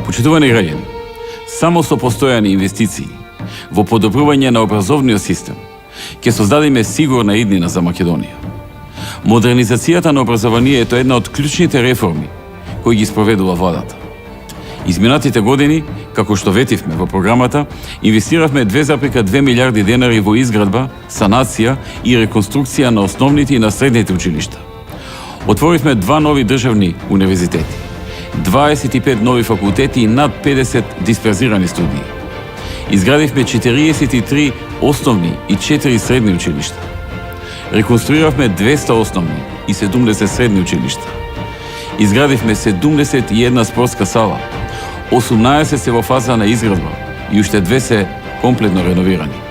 Почитувани граѓани, само со постојани инвестиции во подобрување на образовниот систем ќе создадеме сигурна иднина за Македонија. Модернизацијата на образованието е една од клучните реформи кои ги спроведува владата. Изминатите години, како што ветивме во програмата, инвестиравме 2,2 милиарди денари во изградба, санација и реконструкција на основните и на средните училишта. Отворивме 2 нови државни универзитети, 25 нови факултети и над 50 дисперзирани студии. Изградивме 43 основни и 4 средни училишта. Реконструиравме 200 основни и 70 средни училишта. Изградивме 71 спортска сала, 18 се во фаза на изградба и уште 2 се комплетно реновирани.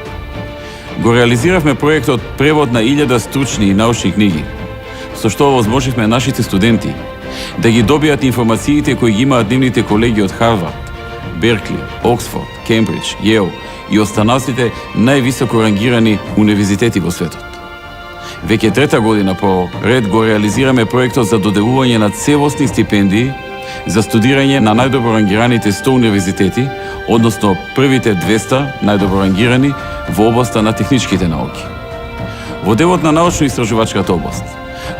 Го реализиравме проектот превод на 1000 стручни и научни книги, со што овозможивме нашите студенти да ги добијат информациите кои ги имаат нивните колеги од Харвард, Беркли, Оксфорд, Кембридж, Јейл и останалите највисоко рангирани универзитети во светот. Веќе трета година по ред го реализираме проектот за доделување на целосни стипендии за студирање на најдобро рангираните 100 универзитети, односно првите 200 најдобро рангирани во областа на техничките науки. Во делот на научно-истражувачката област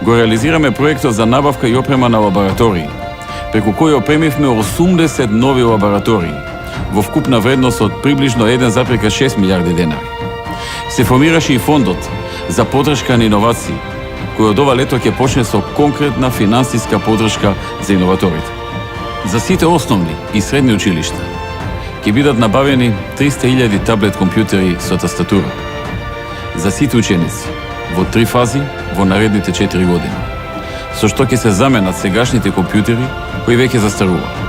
го реализираме проектот за набавка и опрема на лаборатории, преку кој опремивме 80 нови лаборатории во вкупна вредност од приближно 1,6 милиарди денари. Се формираше и фондот за поддршка на иновации, кој од ова лето ќе почне со конкретна финансиска поддршка за иноваторите. За сите основни и средни училишта ќе бидат набавени 300.000 таблет компјутери со тастатура. За сите ученици во 3 фази во наредните 4 години, со што ќе се заменат сегашните компјутери кои веќе застаруваат.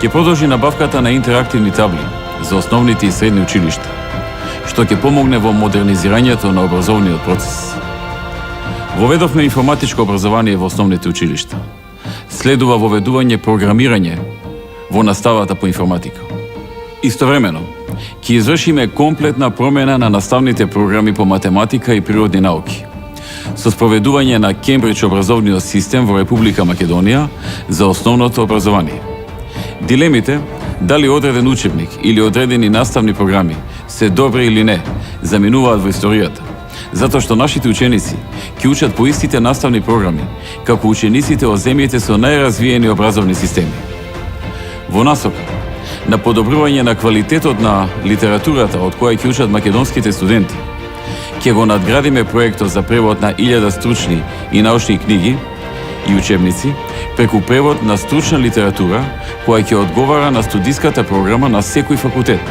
Ќе продолжи набавката на интерактивни табли за основните и средни училишта, што ќе помогне во модернизирањето на образовниот процес. Воведовме информатичко образование во основните училишта. Следува воведување програмирање во наставата по информатика. Истовремено, ќе извршиме комплетна промена на наставните програми по математика и природни науки, со спроведување на Кембридж образовниот систем во Република Македонија за основното образование. Дилемите, дали одреден учебник или одредени наставни програми се добри или не, заминуваат во историјата, затоа што нашите ученици ќе учат по истите наставни програми, како учениците од земјите со најразвиени образовни системи. Во насока на подобрување на квалитетот на литературата од која ќе учат македонските студенти, ќе го надградиме проектот за превод на 1000 стручни и научни книги и учебници преку превод на стручна литература која ќе одговара на студиската програма на секој факултет.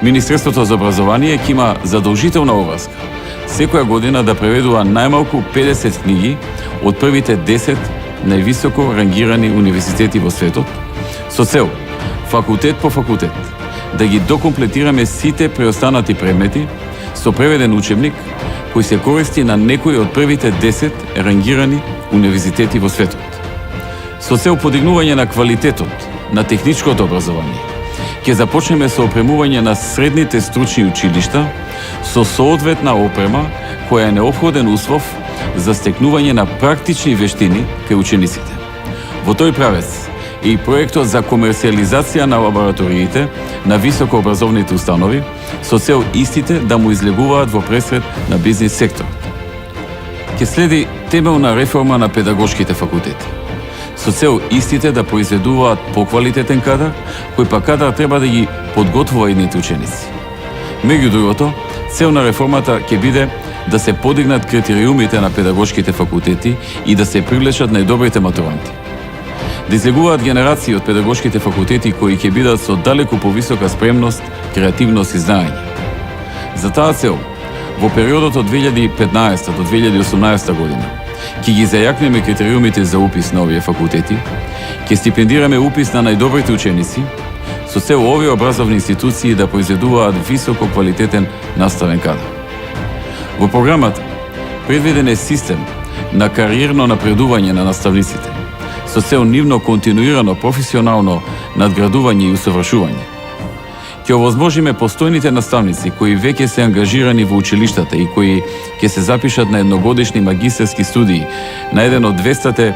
Министерството за образование ќе има задолжителна обврска секоја година да преведува најмалку 50 книги од првите 10 највисоко рангирани универзитети во светот, со цел факултет по факултет да ги докомплетираме сите преостанати предмети со преведен учебник кој се користи на некои од првите 10 рангирани универзитети во светот. Со цел подигнување на квалитетот на техничкото образование, ќе започнеме со опремување на средните стручни училишта со соодветна опрема која е неопходен услов за стекнување на практични вештини кај учениците. Во тој правец е и проектот за комерцијализација на лабораториите на високообразовните установи со цел истите да му излегуваат во пресред на бизнис секторот. Ќе следи темелна реформа на педагошките факултети, со цел истите да произведуваат поквалитетен кадар, кој па кадар треба да ги подготвува идните ученици. Меѓу другото, цел на реформата ќе биде да се подигнат критериумите на педагошките факултети и да се привлечат најдобрите матуранти. Да излегуваат генерации од педагошките факултети кои ќе бидат со далеку повисока спремност, креативност и знаење. За таа цел, во периодот од 2015 до 2018 година, ќе ги зајакнеме критериумите за упис на овие факултети, ќе стипендираме упис на најдобрите ученици, со цел овие образовни институции да произведуваат високо квалитетен наставен кадар. Во програмата предвиден е систем на кариерно напредување на наставниците, со цел нивно континуирано професионално надградување и усовршување. Ќе овозможиме постојните наставници кои веќе се ангажирани во училиштата и кои ќе се запишат на едногодишни магистерски студии на еден од 200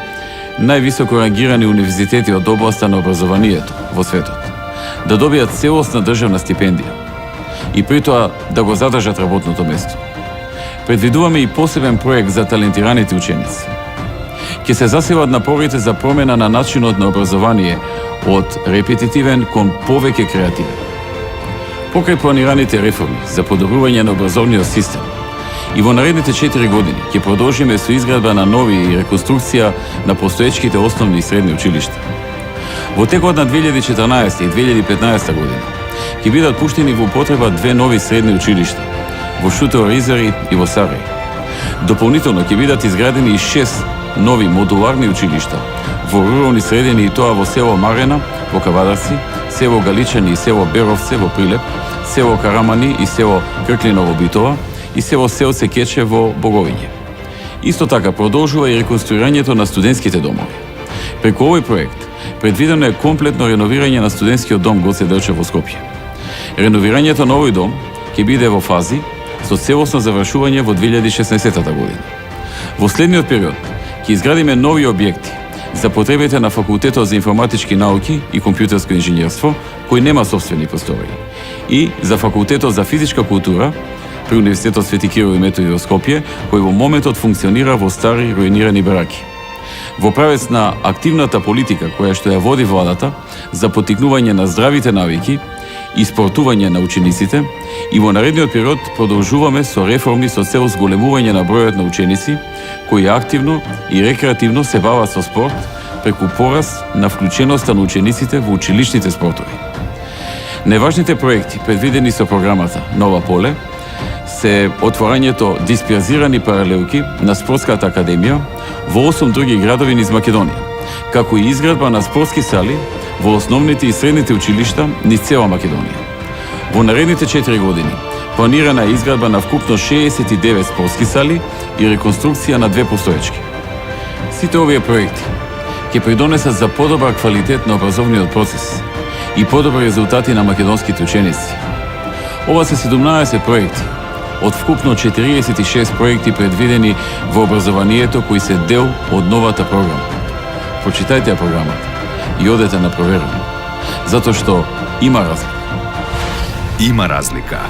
највисоко рангирани универзитети од областа на образованието во светот да добијат целосна државна стипендија и при тоа да го задржат работното место. Предвидуваме и посебен проект за талентираните ученици. Ќе се засилат напорите за промена на начинот на образование од репетитивен кон повеќе креативен. Покрај планираните реформи за подобрување на образовниот систем, и во наредните 4 години ќе продолжиме со изградба на нови и реконструкција на постоечките основни и средни училишта. Во текот на 2014 и 2015 година ќе бидат пуштени во употреба 2 нови средни училишта во Шутево Ризари и во Сарај. Дополнително ќе бидат изградени и 6 нови модуларни училишта во рурални средини, и тоа во село Марена во Кавадарци, село Галичани и село Беровце во Прилеп, село Карамани и село Крклино во Битова и село Селце Кече во Боговиње. Исто така продолжува и реконструирањето на студентските домови. Преку овој проект предвидено е комплетно реновирање на студентскиот дом Гоце Делчев во Скопје. Реновирањето на овој дом ќе биде во фази со целосно завршување во 2016 година. Во следниот период ќе изградиме нови објекти за потребите на Факултетот за информатички науки и компјутерско инженерство, кој нема сопствени простори, и за Факултетот за физичка култура при Универзитетот Свети Кирил и Методи во Скопје, кој во моментот функционира во стари руинирани бараки. Во правец на активната политика која што ја води владата за поттикнување на здравите навики и спортување на учениците, и во наредниот период продолжуваме со реформи со цел зголемување на бројот на ученици кои активно и рекреативно се бават со спорт преку пораст на вклученоста на учениците во училишните спортови. Неважните проекти предвидени со програмата Нова поле се отворањето дисперзирани паралелки на Спортската академија во 8 други градови низ Македонија, како и изградба на спортски сали во основните и средните училишта низ цела Македонија. Во наредните 4 години планирана е изградба на вкупно 69 спортски сали и реконструкција на 2 постоечки. Сите овие проекти ќе придонесат за подобар квалитет на образовниот процес и подобри резултати на македонските ученици. Ова се 17 проекти од вкупно 46 проекти предвидени во образованието кои се дел од новата програма. Прочитајте ја програмата и одете на проверка, затоа што има разлика. Има разлика.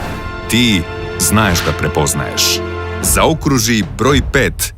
Ти знаеш да препознаеш. Заокружи број 5